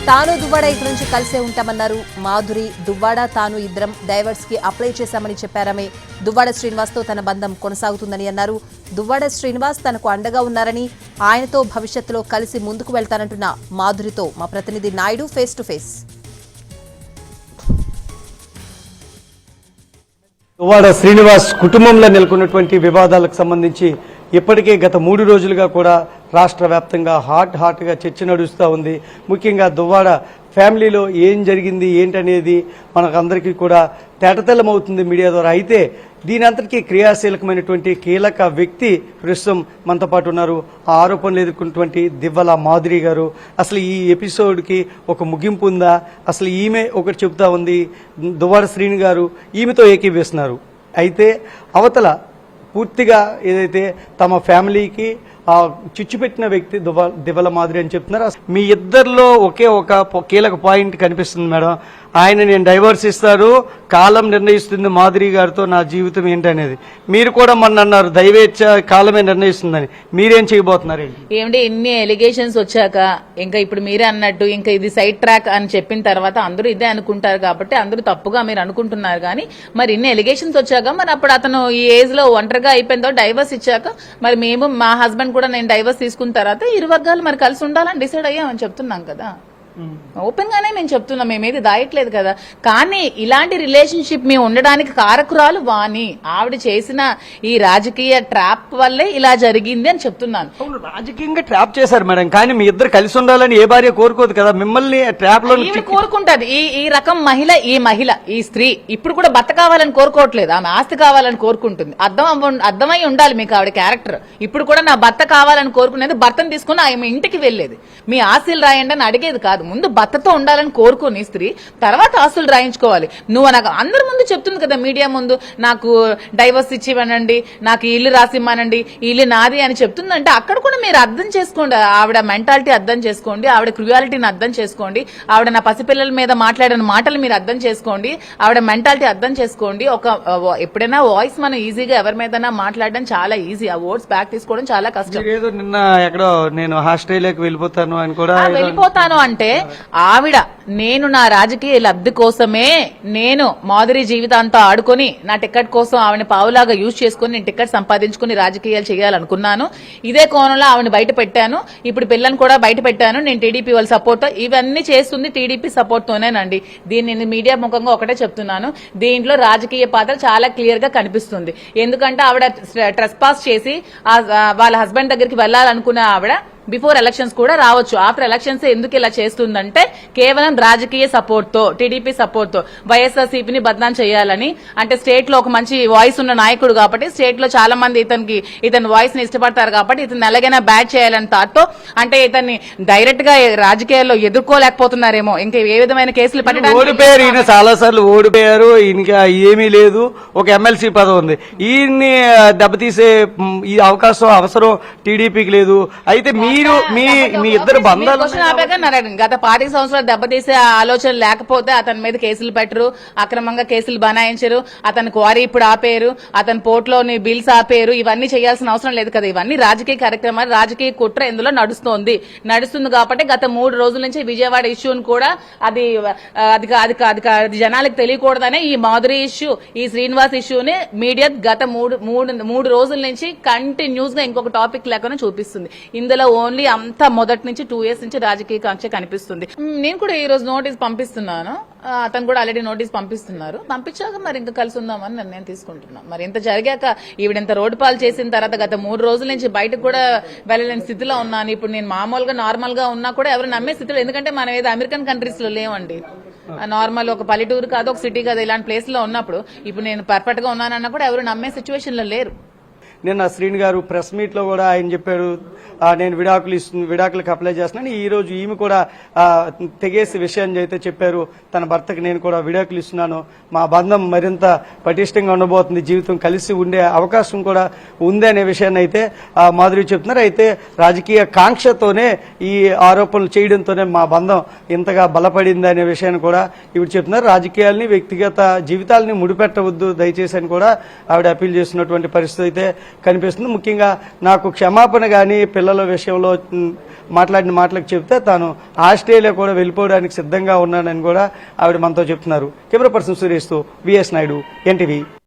తాను దువ్వాడ ఇక నుంచి కలిసే ఉంటామన్నారు మాధురి. దువ్వాడ తాను ఇద్దరం డైవర్స్ కి అప్లై చేశామని చెప్పారామె. దువ్వాడ శ్రీనివాస్ తో తన బంధం కొనసాగుతుందని అన్నారు. దువ్వాడ శ్రీనివాస్ తనకు అండగా ఉన్నారని, ఆయనతో భవిష్యత్తులో కలిసి ముందుకు వెళ్తానంటున్న మాధురితో మా ప్రతినిధి Naidu face to face. Duvvada Srinivas కుటుంబంలో నెలకొన్నటువంటి వివాదాలకు సంబంధించి ఇప్పటికే గత 3 రోజులుగా కూడా రాష్ట్ర వ్యాప్తంగా హాట్గా చర్చ నడుస్తూ ఉంది. ముఖ్యంగా దువ్వాడ ఫ్యామిలీలో ఏం జరిగింది ఏంటనేది మనకందరికీ కూడా తేటతెల్లమవుతుంది మీడియా ద్వారా. అయితే దీని అంతటికీ క్రియాశీలకమైనటువంటి కీలక వ్యక్తి ప్రస్తుతం మనతో పాటు ఉన్నారు. ఆ ఆరోపణలు ఎదుర్కొన్నటువంటి దివ్వల మాధురి గారు. అసలు ఈ ఎపిసోడ్కి ఒక ముగింపు ఉందా? అసలు ఈమె ఒకటి చెబుతా ఉంది, దువ్వాడ శ్రీని గారు ఈమెతో ఏకీవేస్తున్నారు. అయితే అవతల పూర్తిగా ఏదైతే తమ ఫ్యామిలీకి చిచ్చు పెట్టిన వ్యక్తి దివ్వల మాధురి అని చెప్తున్నారు. మీ ఇద్దరిలో ఒకే ఒక కీలక పాయింట్ కనిపిస్తుంది మేడం. ఆయన నేను డైవర్స్ ఇస్తారు, కాలం నిర్ణయిస్తుంది మాధురి గారితో నా జీవితం ఏంటనేది. మీరు కూడా మొన్న అన్నారు దైవేచ్ఛ కాలమే నిర్ణయిస్తుందని. మీరేం చేయబోతున్నారు? ఏమిటి ఇన్ని ఎలిగేషన్స్ వచ్చాక ఇంకా ఇప్పుడు మీరే అన్నట్టు ఇంకా ఇది సైడ్ ట్రాక్ అని చెప్పిన తర్వాత అందరూ ఇదే అనుకుంటారు కాబట్టి అందరూ తప్పుగా మీరు అనుకుంటున్నారు. కానీ మరి ఇన్ని ఎలిగేషన్స్ వచ్చాక మరి అప్పుడు అతను ఈ ఏజ్ లో ఒంటరిగా అయిపోయిందో డైవర్స్ ఇచ్చాక మరి మేము మా హస్బెండ్ కూడా నేను డైవర్స్ తీసుకున్న తర్వాత ఇరు వర్గాలు మరి కలిసి ఉండాలని డిసైడ్ అయ్యామని చెప్తున్నాం కదా. ఓపెన్ గానే మేము చెప్తున్నాం, మేమేది దాయట్లేదు కదా. కానీ ఇలాంటి రిలేషన్షిప్ మేము ఉండడానికి కారకురాలు వాణి. ఆవిడ చేసిన ఈ రాజకీయ ట్రాప్ వల్లే ఇలా జరిగింది అని చెప్తున్నాను. రాజకీయంగా ట్రాప్ చేశారు మేడం, కానీ మీ ఇద్దరు కలిసి ఉండాలని ఏ భార్య కోరుకోదు కదా. మిమ్మల్ని ట్రాప్ లో కోరుకుంటది ఈ రకం మహిళ ఈ స్త్రీ ఇప్పుడు కూడా భర్త కావాలని కోరుకోవట్లేదు, ఆమె ఆస్తి కావాలని కోరుకుంటుంది. అర్థమై ఉండాలి మీకు ఆవిడ క్యారెక్టర్. ఇప్పుడు కూడా నా భర్త కావాలని కోరుకునేది భర్తను తీసుకుని ఆమె ఇంటికి వెళ్లేది. మీ ఆస్తులు రాయండి అని అడిగేది కాదు. ముందు భర్తతో ఉండాలని కోరుకుని స్త్రీ తర్వాత ఆస్తులు రాయించుకోవాలి. నువ్వు నాకు అందరి ముందు చెప్తుంది కదా మీడియా ముందు, నాకు డైవర్స్ ఇచ్చివ్వనండి, నాకు ఇల్లు రాసిమ్మనండి, ఇల్లు నాది అని చెప్తుందంటే అక్కడ కూడా మీరు అర్థం చేసుకోండి. ఆవిడ మెంటాలిటీ అర్థం చేసుకోండి, ఆవిడ క్రుయాలిటీని అర్థం చేసుకోండి, ఆవిడ నా పసిపిల్లల మీద మాట్లాడిన మాటలు మీరు అర్థం చేసుకోండి, ఆవిడ మెంటాలిటీ అర్థం చేసుకోండి. ఎప్పుడైనా వాయిస్ మనం ఈజీగా ఎవరి మీద మాట్లాడడం చాలా ఈజీ, ఆ వర్డ్స్ బ్యాక్ తీసుకోవడం చాలా కష్టం. నిన్న ఎక్కడో నేను ఆస్ట్రేలియాకి వెళ్ళిపోతాను అని కూడా వెళ్ళిపోతాను అంటే ఆవిడ నేను నా రాజకీయ లబ్ధి కోసమే నేను మాధురి జీవితాంతో ఆడుకొని నా టికెట్ కోసం ఆవిడని పావులాగా యూజ్ చేసుకుని నేను టికెట్ సంపాదించుకుని రాజకీయాలు చేయాలనుకున్నాను. ఇదే కోణంలో ఆవిడని బయట పెట్టాను, ఇప్పుడు పిల్లని కూడా బయట పెట్టాను. నేను టీడీపీ వాళ్ళ సపోర్ట్ ఇవన్నీ చేస్తుంది టీడీపీ సపోర్ట్ తోనేనండి. దీన్ని నేను మీడియా ముఖంగా ఒకటే చెప్తున్నాను, దీంట్లో రాజకీయ పాత్ర చాలా క్లియర్ గా కనిపిస్తుంది. ఎందుకంటే ఆవిడ ట్రెస్ పాస్ చేసి వాళ్ళ హస్బెండ్ దగ్గరికి వెళ్లాలనుకున్న ఆవిడ బిఫోర్ ఎలక్షన్స్ కూడా రావచ్చు, ఆఫ్టర్ ఎలక్షన్స్ ఎందుకు ఇలా చేస్తుందంటే కేవలం రాజకీయ సపోర్ట్ తో టీడీపీ సపోర్ట్ తో వైఎస్ఆర్సీపీని బద్నాం చేయాలని. అంటే స్టేట్ లో ఒక మంచి వాయిస్ ఉన్న నాయకుడు కాబట్టి స్టేట్ లో చాలా మంది ఇతని వాయిస్ ని ఇష్టపడతారు కాబట్టి ఇతను ఎలాగైనా బ్యాట్ చేయాలని థాట్ తో, అంటే ఇతన్ని డైరెక్ట్ గా రాజకీయాల్లో ఎదుర్కోలేకపోతున్నారేమో, ఇంకా ఏ విధమైన కేసులు పెట్టడానికి. ఓడిపోయారు, ఈయన చాలా సార్లు ఓడిపోయారు, ఇంకా ఏమీ లేదు, ఒక ఎమ్మెల్సీ పదవి ఉంది, ఈయన్ని దెబ్బతీసే ఈ అవకాశం అవసరం టీడీపీకి లేదు. అయితే మీ ఇద్దరు బంధాలు గత 5 సంవత్సరాలు దెబ్బతీసే ఆలోచన లేకపోతే అతని మీద కేసులు పెట్టరు, అక్రమంగా కేసులు బనాయించరు, అతని క్వారీ ఇప్పుడు ఆపేరు, అతని పోర్టులోని బిల్స్ ఆపేరు. ఇవన్నీ చేయాల్సిన అవసరం లేదు కదా. ఇవన్నీ రాజకీయ కార్యక్రమాలు, రాజకీయ కుట్ర ఇందులో నడుస్తుంది కాబట్టి గత 3 రోజుల నుంచి విజయవాడ ఇష్యూని కూడా అది జనాలకు తెలియకూడదనే ఈ మాధురి ఇష్యూ, ఈ శ్రీనివాస్ ఇష్యూని మీడియా గత మూడు రోజుల నుంచి కంటిన్యూస్ గా ఇంకొక టాపిక్ లేకుండా చూపిస్తుంది. ఇందులో ఓన్లీ అంతా మొదటి నుంచి 2 years నుంచి రాజకీయ కాంక్ష కనిపిస్తుంది. నేను కూడా ఈ రోజు నోటీస్ పంపిస్తున్నాను, అతను కూడా ఆల్రెడీ నోటీస్ పంపిస్తున్నారు. పంపించాక మరి ఇంకా కలిసి ఉందామని నిర్ణయం తీసుకుంటున్నాం. మరి ఇంత జరిగాక ఈవిడంత రోడ్డు పాలు చేసిన తర్వాత గత 3 రోజుల నుంచి బయటకు కూడా వెళ్ళలేని స్థితిలో ఉన్నాను. ఇప్పుడు నేను మామూలుగా నార్మల్ గా ఉన్నా కూడా ఎవరు నమ్మే స్థితిలో, ఎందుకంటే మనం ఏదో అమెరికన్ కంట్రీస్ లో లేవండి, నార్మల్ ఒక పల్లెటూరు కాదు, ఒక సిటీ కాదు, ఇలాంటి ప్లేస్ లో ఉన్నప్పుడు ఇప్పుడు నేను పర్ఫెక్ట్ గా ఉన్నానన్నా కూడా ఎవరు నమ్మే సిచ్యువేషన్ లో లేరు. నిన్న శ్రీని గారు ప్రెస్ మీట్ లో కూడా ఆయన చెప్పారు నేను విడాకులకు అప్లై చేస్తున్నాను. ఈ రోజు ఈమె కూడా తెగేసి విషయాన్ని అయితే చెప్పారు, తన భర్తకి నేను కూడా విడాకులు ఇస్తున్నాను, మా బంధం మరింత పటిష్టంగా ఉండబోతుంది, జీవితం కలిసి ఉండే అవకాశం కూడా ఉంది అనే విషయాన్ని అయితే మాధురి చెప్తున్నారు. అయితే రాజకీయ కాంక్షతోనే ఈ ఆరోపణలు చేయడంతోనే మా బంధం ఇంతగా బలపడింది అనే విషయాన్ని కూడా ఇవి చెప్తున్నారు. రాజకీయాల్ని వ్యక్తిగత జీవితాలని ముడిపెట్టవద్దు దయచేసి అని కూడా ఆవిడ అప్పీల్ చేస్తున్నటువంటి పరిస్థితి అయితే కనిపిస్తుంది. ముఖ్యంగా నాకు క్షమాపణ కానీ పిల్లల విషయంలో మాట్లాడిన మాటలకు చెప్తే తాను ఆస్ట్రేలియా కూడా వెళ్ళిపోవడానికి సిద్ధంగా ఉన్నానని కూడా ఆవిడ మనతో చెప్తున్నారు. కెమెరా పర్సన్ సురేష్తో విఎస్ నాయుడు, ఎన్టీవీ.